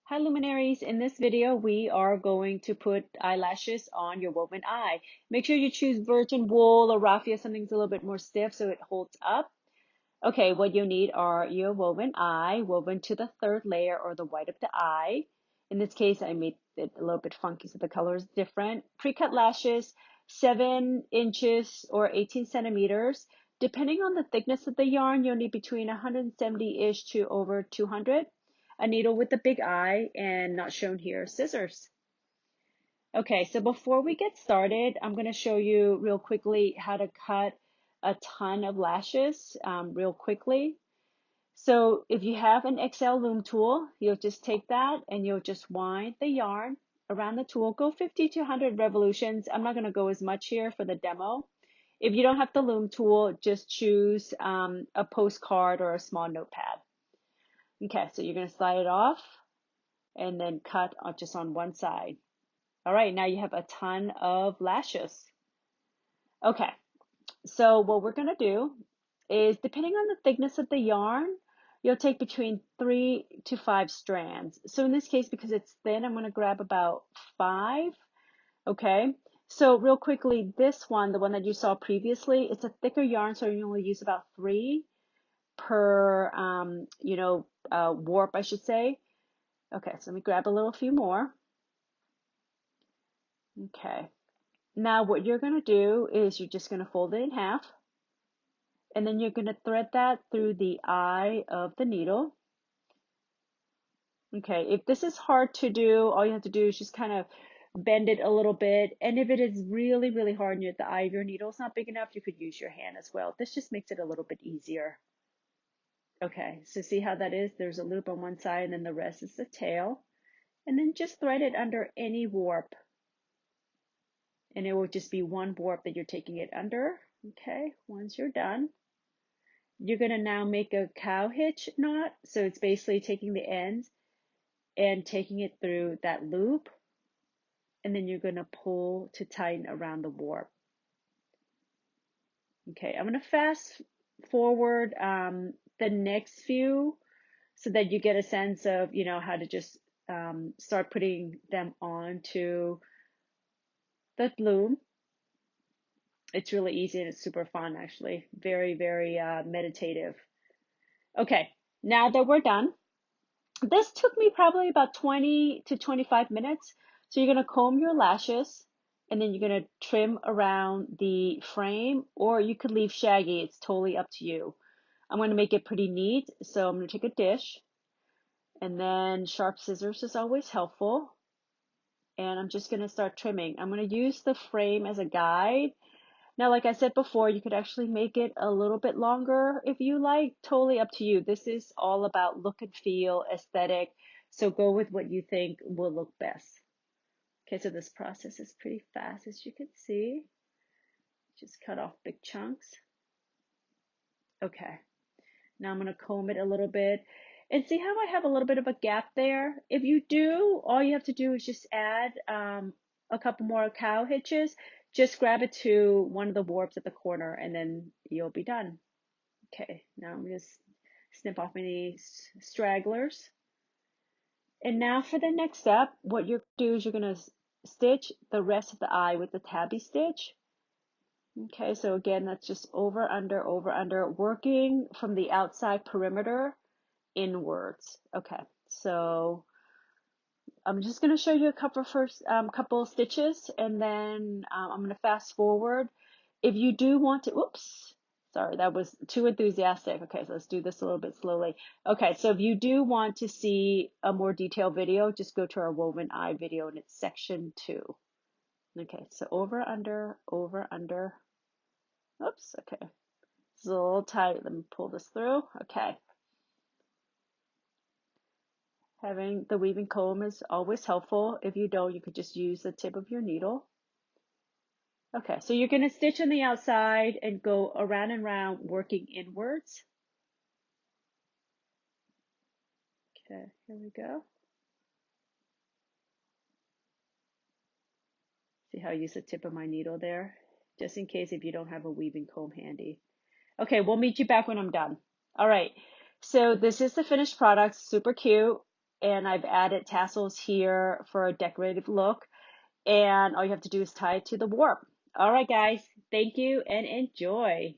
Hi luminaries, in this video we are going to put eyelashes on your woven eye. Make sure you choose virgin wool or raffia, something that's a little bit more stiff so it holds up. Okay, what you need are your woven eye, woven to the third layer or the white of the eye. In this case, I made it a little bit funky so the color is different. Pre-cut lashes, 7 inches or 18 centimeters. Depending on the thickness of the yarn, you'll need between 170-ish to over 200. A needle with a big eye, and not shown here, scissors. Okay, so before we get started, I'm going to show you real quickly how to cut a ton of lashes real quickly. So if you have an XL loom tool, you'll just take that and you'll just wind the yarn around the tool. Go 50 to 100 revolutions. I'm not going to go as much here for the demo. If you don't have the loom tool, just choose a postcard or a small notepad. Okay, so you're going to slide it off and then cut just on one side. All right, now you have a ton of lashes. Okay, so what we're going to do is, depending on the thickness of the yarn, you'll take between 3 to 5 strands. So in this case, because it's thin, I'm going to grab about 5. Okay, so real quickly, this one, the one that you saw previously, it's a thicker yarn, so you only use about 3 per, warp, I should say. Okay, so let me grab a little few more. Okay, now what you're going to do is you're just going to fold it in half, and then you're going to thread that through the eye of the needle. Okay, if this is hard to do, all you have to do is just kind of bend it a little bit. And if it is really, really hard and the eye of your needle is not big enough, you could use your hand as well. This just makes it a little bit easier. Okay, so see how that is? There's a loop on one side and then the rest is the tail. And then just thread it under any warp. And it will just be one warp that you're taking it under. Okay, once you're done, you're going to now make a cow hitch knot. So it's basically taking the ends and taking it through that loop, and then you're going to pull to tighten around the warp. Okay, I'm going to fast forward the next few so that you get a sense of, how to just start putting them onto the loom. It's really easy and it's super fun, actually. Very, very meditative. Okay, now that we're done, this took me probably about 20 to 25 minutes. So you're going to comb your lashes and then you're going to trim around the frame, or you could leave shaggy. It's totally up to you. I'm going to make it pretty neat. So I'm going to take a dish, and then sharp scissors is always helpful. And I'm just going to start trimming. I'm going to use the frame as a guide. Now, like I said before, you could actually make it a little bit longer if you like. Totally up to you. This is all about look and feel, aesthetic. So go with what you think will look best. Okay, so this process is pretty fast, as you can see. Just cut off big chunks. Okay, now I'm going to comb it a little bit. And see how I have a little bit of a gap there? If you do, all you have to do is just add a couple more cow hitches. Just grab it to one of the warps at the corner and then you'll be done. Okay, now I'm going to snip off any stragglers. And now for the next step, what you're going to do is you're going to stitch the rest of the eye with the tabby stitch. Okay, so again, that's just over, under, working from the outside perimeter inwards. Okay, so I'm just going to show you a couple stitches, and then I'm going to fast forward. If you do want to, oops, sorry, that was too enthusiastic. Okay, so let's do this a little bit slowly. Okay, so if you do want to see a more detailed video, just go to our woven eye video, and it's section 2. Okay, so over, under, oops, okay. It's a little tight. Let me pull this through. Okay. Having the weaving comb is always helpful. If you don't, you could just use the tip of your needle. Okay, so you're going to stitch on the outside and go around and around, working inwards. Okay, here we go. See how I use the tip of my needle there? Just in case if you don't have a weaving comb handy. Okay, we'll meet you back when I'm done. All right, so this is the finished product, super cute. and I've added tassels here for a decorative look. And all you have to do is tie it to the warp. All right, guys, thank you and enjoy.